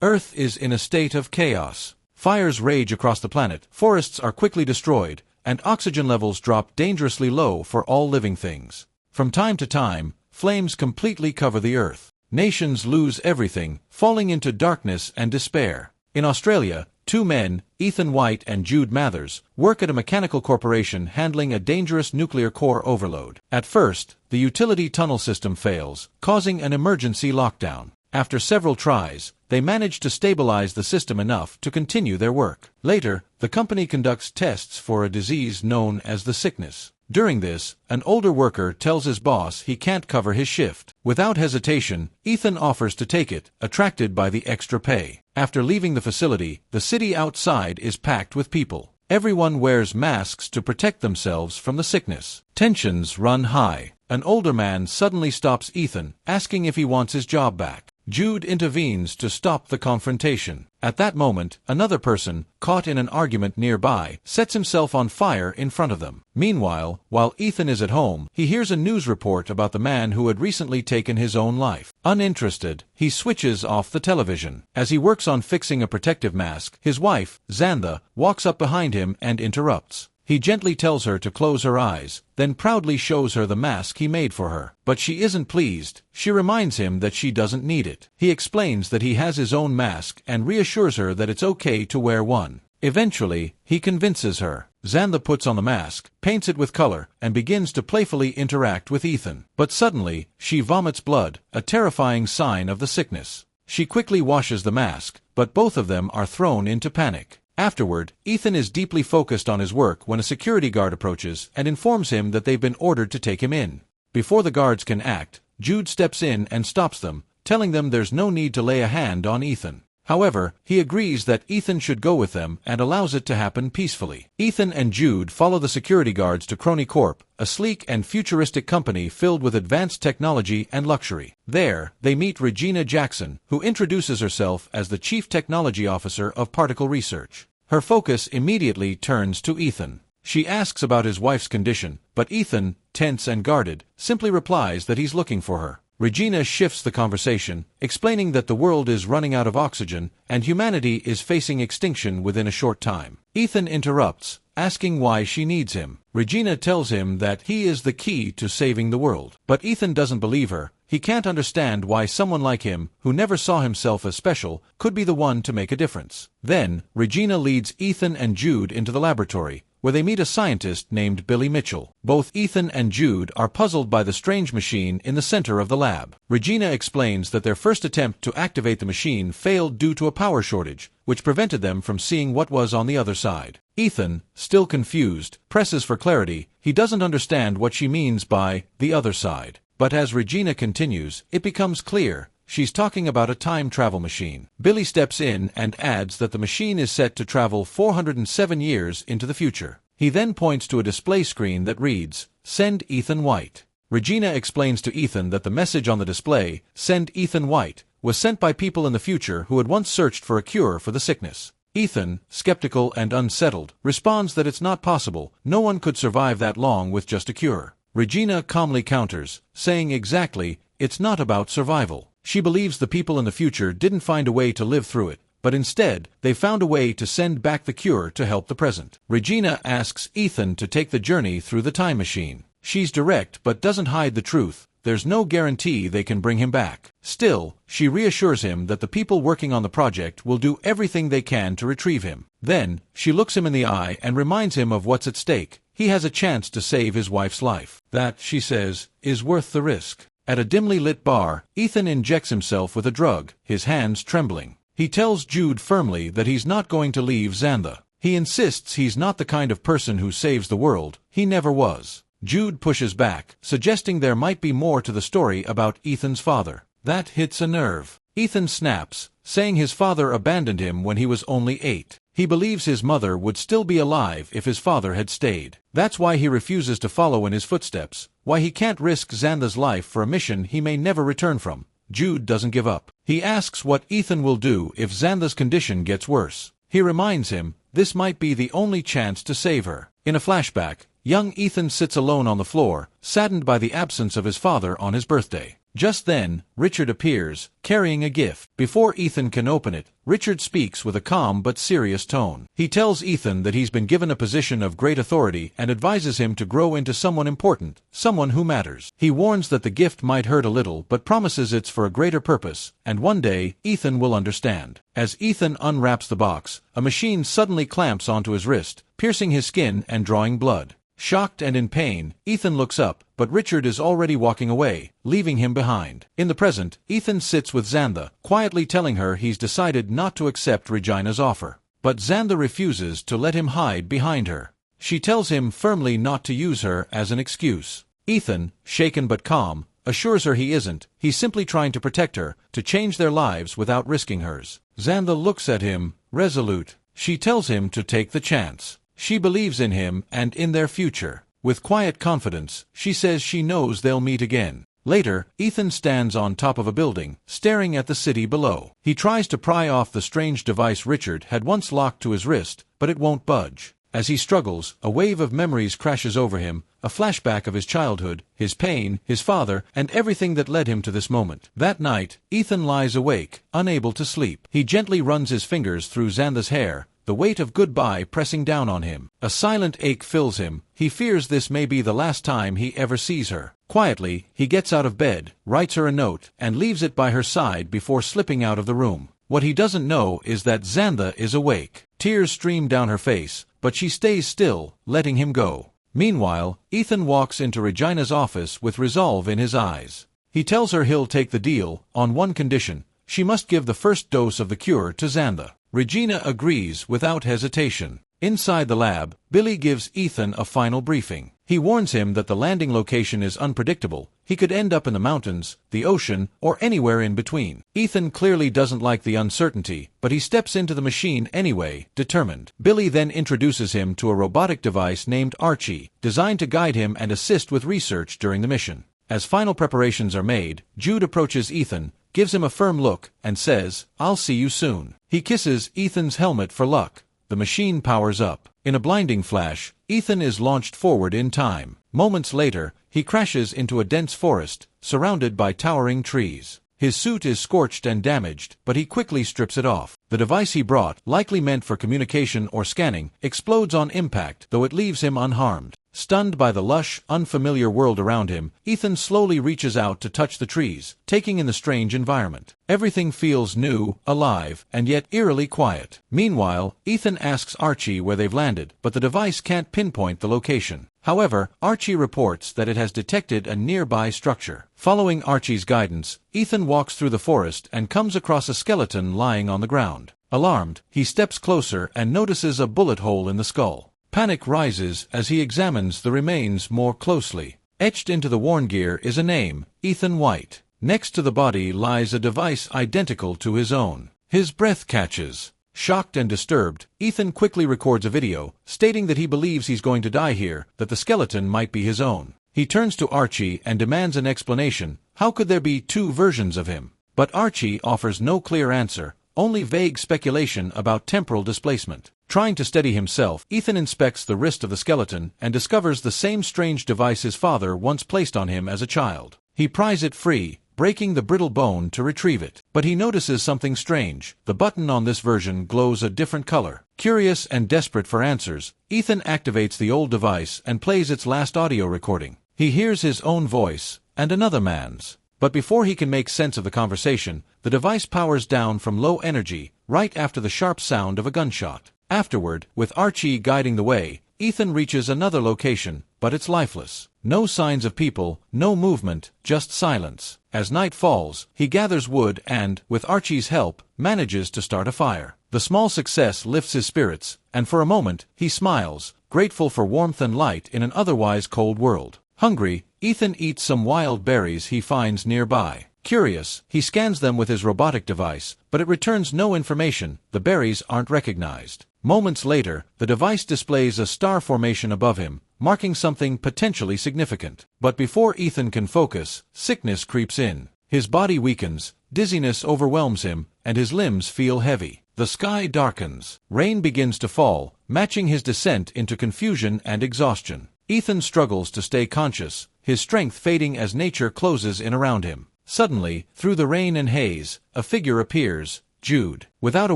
Earth is in a state of chaos. Fires rage across the planet, forests are quickly destroyed, and oxygen levels drop dangerously low for all living things. From time to time, flames completely cover the Earth. Nations lose everything, falling into darkness and despair. In Australia, two men, Ethan White and Jude Mathers, work at a mechanical corporation handling a dangerous nuclear core overload. At first, the utility tunnel system fails, causing an emergency lockdown. After several tries, they manage to stabilize the system enough to continue their work. Later, the company conducts tests for a disease known as the sickness. During this, an older worker tells his boss he can't cover his shift. Without hesitation, Ethan offers to take it, attracted by the extra pay. After leaving the facility, the city outside is packed with people. Everyone wears masks to protect themselves from the sickness. Tensions run high. An older man suddenly stops Ethan, asking if he wants his job back. Jude intervenes to stop the confrontation. At that moment, another person, caught in an argument nearby, sets himself on fire in front of them. Meanwhile, while Ethan is at home, he hears a news report about the man who had recently taken his own life. Uninterested, he switches off the television. As he works on fixing a protective mask, his wife, Xantha, walks up behind him and interrupts. He gently tells her to close her eyes, then proudly shows her the mask he made for her. But she isn't pleased. She reminds him that she doesn't need it. He explains that he has his own mask and reassures her that it's okay to wear one. Eventually, he convinces her. Xantha puts on the mask, paints it with color, and begins to playfully interact with Ethan. But suddenly, she vomits blood, a terrifying sign of the sickness. She quickly washes the mask, but both of them are thrown into panic. Afterward, Ethan is deeply focused on his work when a security guard approaches and informs him that they've been ordered to take him in. Before the guards can act, Jude steps in and stops them, telling them there's no need to lay a hand on Ethan. However, he agrees that Ethan should go with them and allows it to happen peacefully. Ethan and Jude follow the security guards to Crony Corp, a sleek and futuristic company filled with advanced technology and luxury. There, they meet Regina Jackson, who introduces herself as the Chief Technology Officer of Particle Research. Her focus immediately turns to Ethan. She asks about his wife's condition, but Ethan, tense and guarded, simply replies that he's looking for her. Regina shifts the conversation, explaining that the world is running out of oxygen and humanity is facing extinction within a short time. Ethan interrupts, asking why she needs him. Regina tells him that he is the key to saving the world. But Ethan doesn't believe her. He can't understand why someone like him, who never saw himself as special, could be the one to make a difference. Then, Regina leads Ethan and Jude into the laboratory, where they meet a scientist named Billy Mitchell. Both Ethan and Jude are puzzled by the strange machine in the center of the lab. Regina explains that their first attempt to activate the machine failed due to a power shortage, which prevented them from seeing what was on the other side. Ethan, still confused, presses for clarity. He doesn't understand what she means by the other side. But as Regina continues, it becomes clear. She's talking about a time travel machine. Billy steps in and adds that the machine is set to travel 407 years into the future. He then points to a display screen that reads, "Send Ethan White." Regina explains to Ethan that the message on the display, "Send Ethan White," was sent by people in the future who had once searched for a cure for the sickness. Ethan, skeptical and unsettled, responds that it's not possible. No one could survive that long with just a cure. Regina calmly counters, saying exactly, it's not about survival. She believes the people in the future didn't find a way to live through it, but instead, they found a way to send back the cure to help the present. Regina asks Ethan to take the journey through the time machine. She's direct but doesn't hide the truth. There's no guarantee they can bring him back. Still, she reassures him that the people working on the project will do everything they can to retrieve him. Then, she looks him in the eye and reminds him of what's at stake. He has a chance to save his wife's life. That, she says, is worth the risk. At a dimly lit bar, Ethan injects himself with a drug, his hands trembling. He tells Jude firmly that he's not going to leave Xantha. He insists he's not the kind of person who saves the world. He never was. Jude pushes back, suggesting there might be more to the story about Ethan's father. That hits a nerve. Ethan snaps, saying his father abandoned him when he was only 8. He believes his mother would still be alive if his father had stayed. That's why he refuses to follow in his footsteps, why he can't risk Xantha's life for a mission he may never return from. Jude doesn't give up. He asks what Ethan will do if Xantha's condition gets worse. He reminds him this might be the only chance to save her. In a flashback, young Ethan sits alone on the floor, saddened by the absence of his father on his birthday. Just then, Richard appears, carrying a gift. Before Ethan can open it, Richard speaks with a calm but serious tone. He tells Ethan that he's been given a position of great authority and advises him to grow into someone important, someone who matters. He warns that the gift might hurt a little but promises it's for a greater purpose, and one day, Ethan will understand. As Ethan unwraps the box, a machine suddenly clamps onto his wrist, piercing his skin and drawing blood. Shocked and in pain, Ethan looks up, but Richard is already walking away, leaving him behind. In the present, Ethan sits with Xantha, quietly telling her he's decided not to accept Regina's offer. But Xantha refuses to let him hide behind her. She tells him firmly not to use her as an excuse. Ethan, shaken but calm, assures her he isn't, he's simply trying to protect her, to change their lives without risking hers. Xantha looks at him, resolute. She tells him to take the chance. She believes in him and in their future. With quiet confidence, she says she knows they'll meet again. Later, Ethan stands on top of a building, staring at the city below. He tries to pry off the strange device Richard had once locked to his wrist, but it won't budge. As he struggles, a wave of memories crashes over him, a flashback of his childhood, his pain, his father, and everything that led him to this moment. That night, Ethan lies awake, unable to sleep. He gently runs his fingers through Xantha's hair, the weight of goodbye pressing down on him. A silent ache fills him. He fears this may be the last time he ever sees her. Quietly, he gets out of bed, writes her a note, and leaves it by her side before slipping out of the room. What he doesn't know is that Xantha is awake. Tears stream down her face, but she stays still, letting him go. Meanwhile, Ethan walks into Regina's office with resolve in his eyes. He tells her he'll take the deal, on one condition: she must give the first dose of the cure to Xantha. Regina agrees without hesitation. Inside the lab, Billy gives Ethan a final briefing. He warns him that the landing location is unpredictable. He could end up in the mountains, the ocean, or anywhere in between. Ethan clearly doesn't like the uncertainty, but he steps into the machine anyway, determined. Billy then introduces him to a robotic device named Archie, designed to guide him and assist with research during the mission. As final preparations are made, Jude approaches Ethan, gives him a firm look, and says, "I'll see you soon." He kisses Ethan's helmet for luck. The machine powers up. In a blinding flash, Ethan is launched forward in time. Moments later, he crashes into a dense forest, surrounded by towering trees. His suit is scorched and damaged, but he quickly strips it off. The device he brought, likely meant for communication or scanning, explodes on impact, though it leaves him unharmed. Stunned by the lush, unfamiliar world around him, Ethan slowly reaches out to touch the trees, taking in the strange environment. Everything feels new, alive, and yet eerily quiet. Meanwhile, Ethan asks Archie where they've landed, but the device can't pinpoint the location. However, Archie reports that it has detected a nearby structure. Following Archie's guidance, Ethan walks through the forest and comes across a skeleton lying on the ground. Alarmed, he steps closer and notices a bullet hole in the skull. Panic rises as he examines the remains more closely. Etched into the worn gear is a name, Ethan White. Next to the body lies a device identical to his own. His breath catches. Shocked and disturbed, Ethan quickly records a video, stating that he believes he's going to die here, that the skeleton might be his own. He turns to Archie and demands an explanation. How could there be two versions of him? But Archie offers no clear answer, only vague speculation about temporal displacement. Trying to steady himself, Ethan inspects the wrist of the skeleton and discovers the same strange device his father once placed on him as a child. He pries it free, breaking the brittle bone to retrieve it. But he notices something strange. The button on this version glows a different color. Curious and desperate for answers, Ethan activates the old device and plays its last audio recording. He hears his own voice, and another man's. But before he can make sense of the conversation, the device powers down from low energy, right after the sharp sound of a gunshot. Afterward, with Archie guiding the way, Ethan reaches another location, but it's lifeless. No signs of people, no movement, just silence. As night falls, he gathers wood and, with Archie's help, manages to start a fire. The small success lifts his spirits, and for a moment, he smiles, grateful for warmth and light in an otherwise cold world. Hungry, Ethan eats some wild berries he finds nearby. Curious, he scans them with his robotic device, but it returns no information. The berries aren't recognized. Moments later, the device displays a star formation above him, marking something potentially significant. But before Ethan can focus, sickness creeps in. His body weakens, dizziness overwhelms him, and his limbs feel heavy. The sky darkens. Rain begins to fall, matching his descent into confusion and exhaustion. Ethan struggles to stay conscious, his strength fading as nature closes in around him. Suddenly, through the rain and haze, a figure appears, Jude. Without a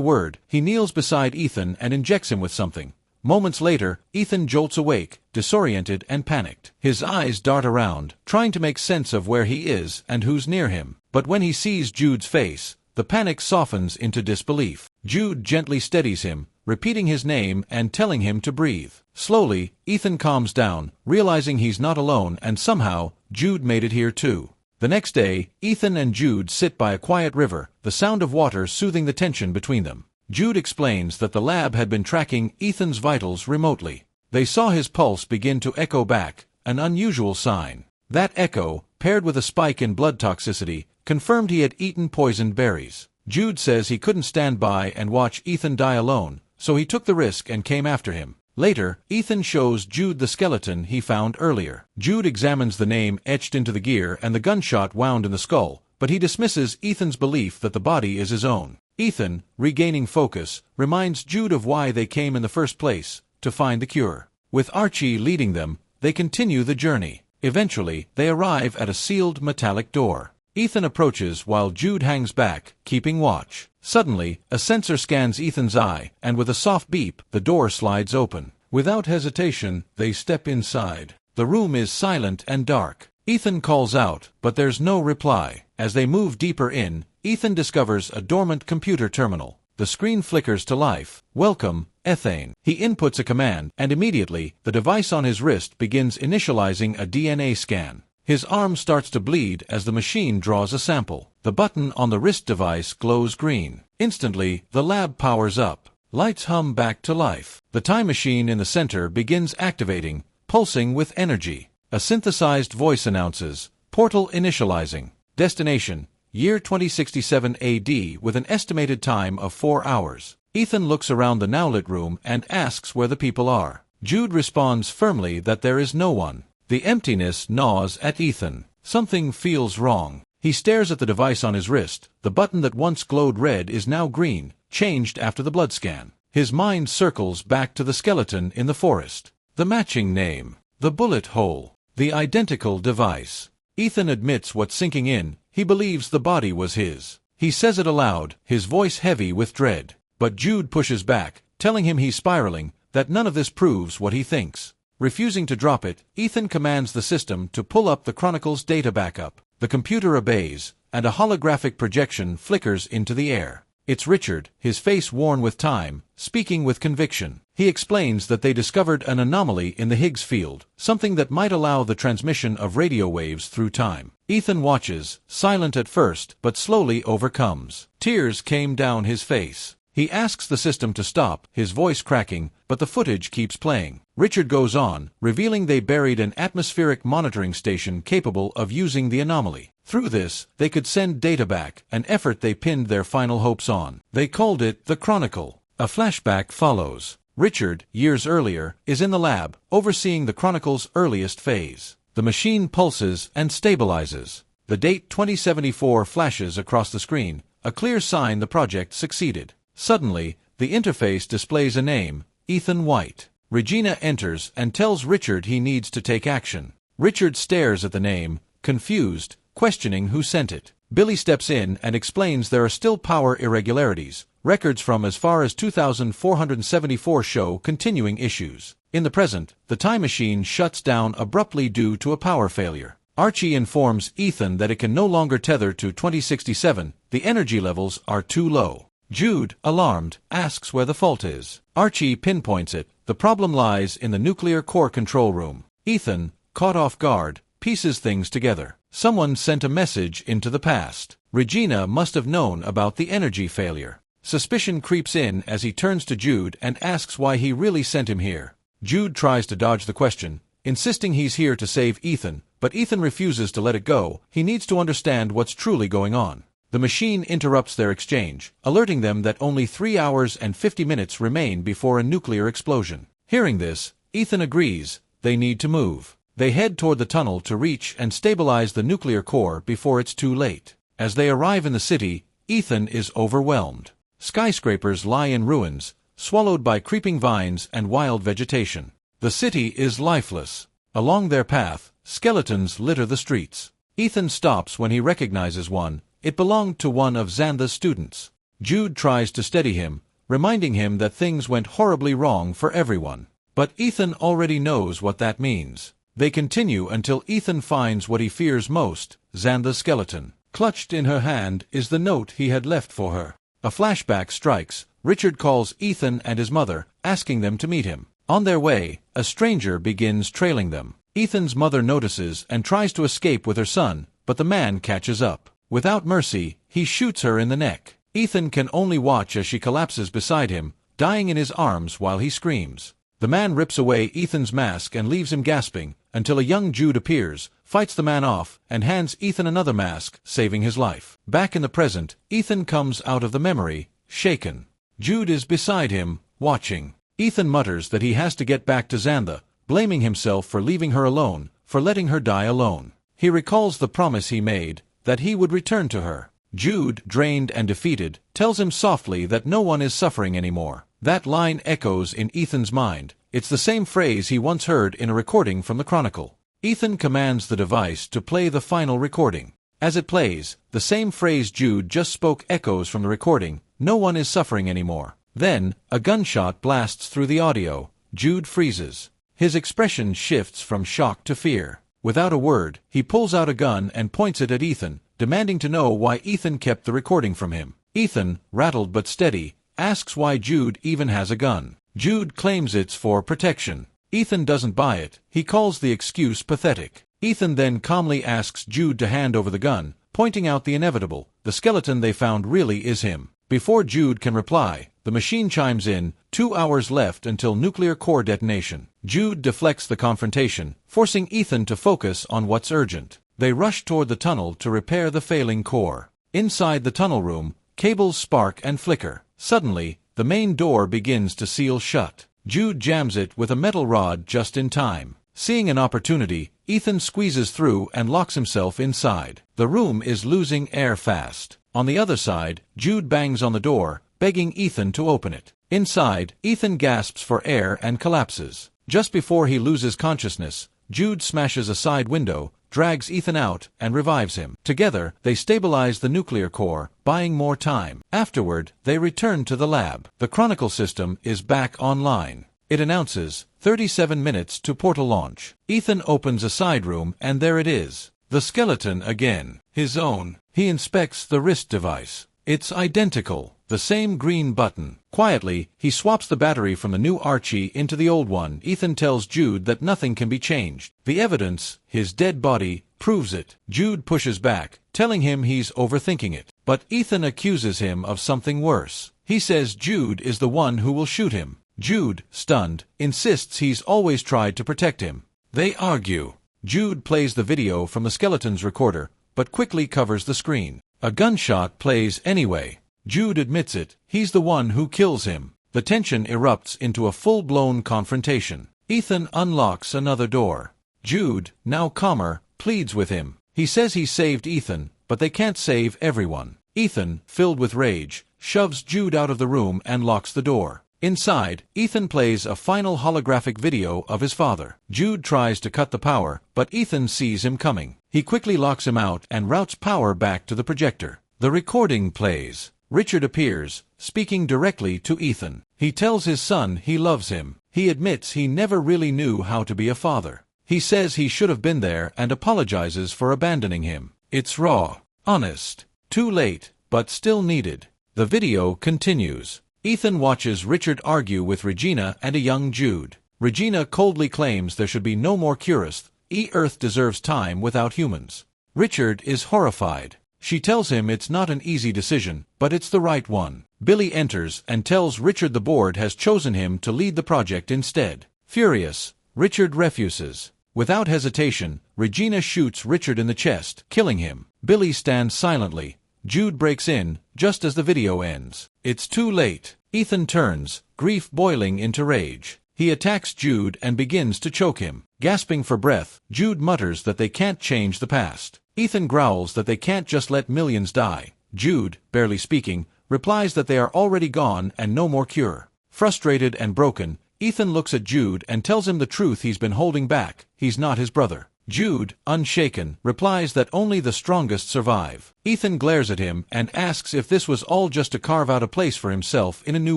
word, he kneels beside Ethan and injects him with something. Moments later, Ethan jolts awake, disoriented and panicked. His eyes dart around, trying to make sense of where he is and who's near him. But when he sees Jude's face, the panic softens into disbelief. Jude gently steadies him, repeating his name and telling him to breathe. Slowly, Ethan calms down, realizing he's not alone and somehow, Jude made it here too. The next day, Ethan and Jude sit by a quiet river, the sound of water soothing the tension between them. Jude explains that the lab had been tracking Ethan's vitals remotely. They saw his pulse begin to echo back, an unusual sign. That echo, paired with a spike in blood toxicity, confirmed he had eaten poisoned berries. Jude says he couldn't stand by and watch Ethan die alone, so he took the risk and came after him. Later, Ethan shows Jude the skeleton he found earlier. Jude examines the name etched into the gear and the gunshot wound in the skull, but he dismisses Ethan's belief that the body is his own. Ethan, regaining focus, reminds Jude of why they came in the first place, to find the cure. With Archie leading them, they continue the journey. Eventually, they arrive at a sealed metallic door. Ethan approaches while Jude hangs back, keeping watch. Suddenly, a sensor scans Ethan's eye, and with a soft beep, the door slides open. Without hesitation, they step inside. The room is silent and dark. Ethan calls out, but there's no reply. As they move deeper in, Ethan discovers a dormant computer terminal. The screen flickers to life. "Welcome, Ethane." He inputs a command, and immediately, the device on his wrist begins initializing a DNA scan. His arm starts to bleed as the machine draws a sample. The button on the wrist device glows green. Instantly, the lab powers up. Lights hum back to life. The time machine in the center begins activating, pulsing with energy. A synthesized voice announces, "Portal initializing. Destination, year 2067 AD with an estimated time of 4 hours." Ethan looks around the now-lit room and asks where the people are. Jude responds firmly that there is no one. The emptiness gnaws at Ethan. Something feels wrong. He stares at the device on his wrist. The button that once glowed red is now green, changed after the blood scan. His mind circles back to the skeleton in the forest. The matching name. The bullet hole. The identical device. Ethan admits what's sinking in. He believes the body was his. He says it aloud, his voice heavy with dread. But Jude pushes back, telling him he's spiraling, that none of this proves what he thinks. Refusing to drop it, Ethan commands the system to pull up the Chronicle's data backup. The computer obeys, and a holographic projection flickers into the air. It's Richard, his face worn with time, speaking with conviction. He explains that they discovered an anomaly in the Higgs field, something that might allow the transmission of radio waves through time. Ethan watches, silent at first, but slowly overcomes. Tears came down his face. He asks the system to stop, his voice cracking, but the footage keeps playing. Richard goes on, revealing they buried an atmospheric monitoring station capable of using the anomaly. Through this, they could send data back, an effort they pinned their final hopes on. They called it the Chronicle. A flashback follows. Richard, years earlier, is in the lab, overseeing the Chronicle's earliest phase. The machine pulses and stabilizes. The date 2074 flashes across the screen, a clear sign the project succeeded. Suddenly, the interface displays a name, Ethan White. Regina enters and tells Richard he needs to take action. Richard stares at the name, confused, questioning who sent it. Billy steps in and explains there are still power irregularities. Records from as far as 2474 show continuing issues. In the present, the time machine shuts down abruptly due to a power failure. Archie informs Ethan that it can no longer tether to 2067, the energy levels are too low. Jude, alarmed, asks where the fault is. Archie pinpoints it. The problem lies in the nuclear core control room. Ethan, caught off guard, pieces things together. Someone sent a message into the past. Regina must have known about the energy failure. Suspicion creeps in as he turns to Jude and asks why he really sent him here. Jude tries to dodge the question, insisting he's here to save Ethan, but Ethan refuses to let it go. He needs to understand what's truly going on. The machine interrupts their exchange, alerting them that only 3 hours and 50 minutes remain before a nuclear explosion. Hearing this, Ethan agrees, they need to move. They head toward the tunnel to reach and stabilize the nuclear core before it's too late. As they arrive in the city, Ethan is overwhelmed. Skyscrapers lie in ruins, swallowed by creeping vines and wild vegetation. The city is lifeless. Along their path, skeletons litter the streets. Ethan stops when he recognizes one. It belonged to one of Xantha's students. Jude tries to steady him, reminding him that things went horribly wrong for everyone. But Ethan already knows what that means. They continue until Ethan finds what he fears most, Xantha's skeleton. Clutched in her hand is the note he had left for her. A flashback strikes. Richard calls Ethan and his mother, asking them to meet him. On their way, a stranger begins trailing them. Ethan's mother notices and tries to escape with her son, but the man catches up. Without mercy, he shoots her in the neck. Ethan can only watch as she collapses beside him, dying in his arms while he screams. The man rips away Ethan's mask and leaves him gasping, until a young Jude appears, fights the man off, and hands Ethan another mask, saving his life. Back in the present, Ethan comes out of the memory, shaken. Jude is beside him, watching. Ethan mutters that he has to get back to Xantha, blaming himself for leaving her alone, for letting her die alone. He recalls the promise he made, that he would return to her. Jude, drained and defeated, tells him softly that no one is suffering anymore. That line echoes in Ethan's mind. It's the same phrase he once heard in a recording from the Chronicle. Ethan commands the device to play the final recording. As it plays, the same phrase Jude just spoke echoes from the recording, "No one is suffering anymore." Then, a gunshot blasts through the audio. Jude freezes. His expression shifts from shock to fear. Without a word, he pulls out a gun and points it at Ethan, demanding to know why Ethan kept the recording from him. Ethan, rattled but steady, asks why Jude even has a gun. Jude claims it's for protection. Ethan doesn't buy it. He calls the excuse pathetic. Ethan then calmly asks Jude to hand over the gun, pointing out the inevitable. The skeleton they found really is him. Before Jude can reply, the machine chimes in, 2 hours left until nuclear core detonation. Jude deflects the confrontation, forcing Ethan to focus on what's urgent. They rush toward the tunnel to repair the failing core. Inside the tunnel room, cables spark and flicker. Suddenly, the main door begins to seal shut. Jude jams it with a metal rod just in time. Seeing an opportunity, Ethan squeezes through and locks himself inside. The room is losing air fast. On the other side, Jude bangs on the door, begging Ethan to open it. Inside, Ethan gasps for air and collapses. Just before he loses consciousness, Jude smashes a side window, drags Ethan out, and revives him. Together, they stabilize the nuclear core, buying more time. Afterward, they return to the lab. The Chronicle system is back online. It announces, 37 minutes to portal launch. Ethan opens a side room and there it is. The skeleton again. His own. He inspects the wrist device. It's identical. The same green button. Quietly, he swaps the battery from the new Archie into the old one. Ethan tells Jude that nothing can be changed. The evidence, his dead body, proves it. Jude pushes back, telling him he's overthinking it. But Ethan accuses him of something worse. He says Jude is the one who will shoot him. Jude, stunned, insists he's always tried to protect him. They argue. Jude plays the video from the skeleton's recorder, but quickly covers the screen. A gunshot plays anyway. Jude admits it. He's the one who kills him. The tension erupts into a full-blown confrontation. Ethan unlocks another door. Jude, now calmer, pleads with him. He says he saved Ethan, but they can't save everyone. Ethan, filled with rage, shoves Jude out of the room and locks the door. Inside, Ethan plays a final holographic video of his father. Jude tries to cut the power, but Ethan sees him coming. He quickly locks him out and routes power back to the projector. The recording plays. Richard appears, speaking directly to Ethan. He tells his son he loves him. He admits he never really knew how to be a father. He says he should have been there and apologizes for abandoning him. It's raw, honest, too late, but still needed. The video continues. Ethan watches Richard argue with Regina and a young Jude. Regina coldly claims there should be no more Curists. Earth deserves time without humans. Richard is horrified. She tells him it's not an easy decision, but it's the right one. Billy enters and tells Richard the board has chosen him to lead the project instead. Furious, Richard refuses. Without hesitation, Regina shoots Richard in the chest, killing him. Billy stands silently. Jude breaks in, just as the video ends. It's too late. Ethan turns, grief boiling into rage. He attacks Jude and begins to choke him. Gasping for breath, Jude mutters that they can't change the past. Ethan growls that they can't just let millions die. Jude, barely speaking, replies that they are already gone and no more cure. Frustrated and broken, Ethan looks at Jude and tells him the truth he's been holding back. He's not his brother. Jude, unshaken, replies that only the strongest survive. Ethan glares at him and asks if this was all just to carve out a place for himself in a new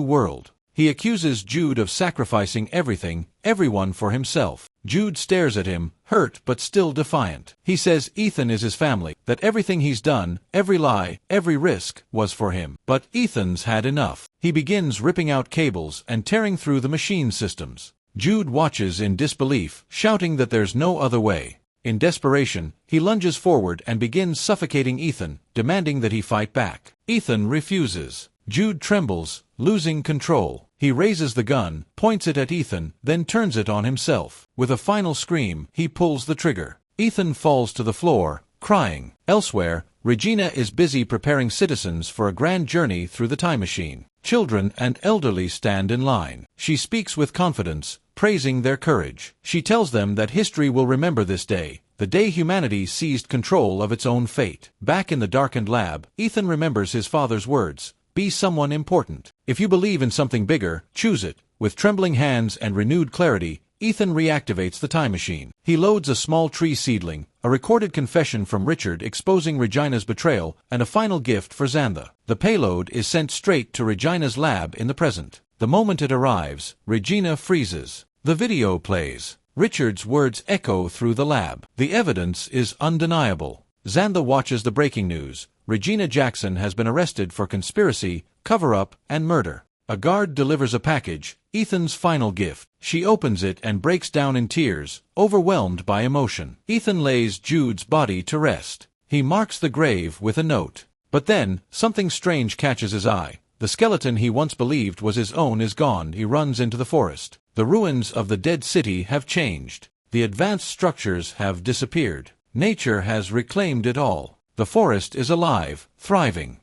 world. He accuses Jude of sacrificing everything, everyone for himself. Jude stares at him, hurt but still defiant. He says Ethan is his family, that everything he's done, every lie, every risk, was for him. But Ethan's had enough. He begins ripping out cables and tearing through the machine systems. Jude watches in disbelief, shouting that there's no other way. In desperation, he lunges forward and begins suffocating Ethan, demanding that he fight back. Ethan refuses. Jude trembles, losing control. He raises the gun, points it at Ethan, then turns it on himself. With a final scream, he pulls the trigger. Ethan falls to the floor, crying. Elsewhere, Regina is busy preparing citizens for a grand journey through the time machine. Children and elderly stand in line. She speaks with confidence, praising their courage. She tells them that history will remember this day, the day humanity seized control of its own fate. Back in the darkened lab, Ethan remembers his father's words. Be someone important. If you believe in something bigger, choose it. With trembling hands and renewed clarity, Ethan reactivates the time machine. He loads a small tree seedling, a recorded confession from Richard exposing Regina's betrayal, and a final gift for Xantha. The payload is sent straight to Regina's lab in the present. The moment it arrives, Regina freezes. The video plays. Richard's words echo through the lab. The evidence is undeniable. Xantha watches the breaking news. Regina Jackson has been arrested for conspiracy, cover-up, and murder. A guard delivers a package, Ethan's final gift. She opens it and breaks down in tears, overwhelmed by emotion. Ethan lays Jude's body to rest. He marks the grave with a note. But then, something strange catches his eye. The skeleton he once believed was his own is gone. He runs into the forest. The ruins of the dead city have changed. The advanced structures have disappeared. Nature has reclaimed it all. The forest is alive, thriving.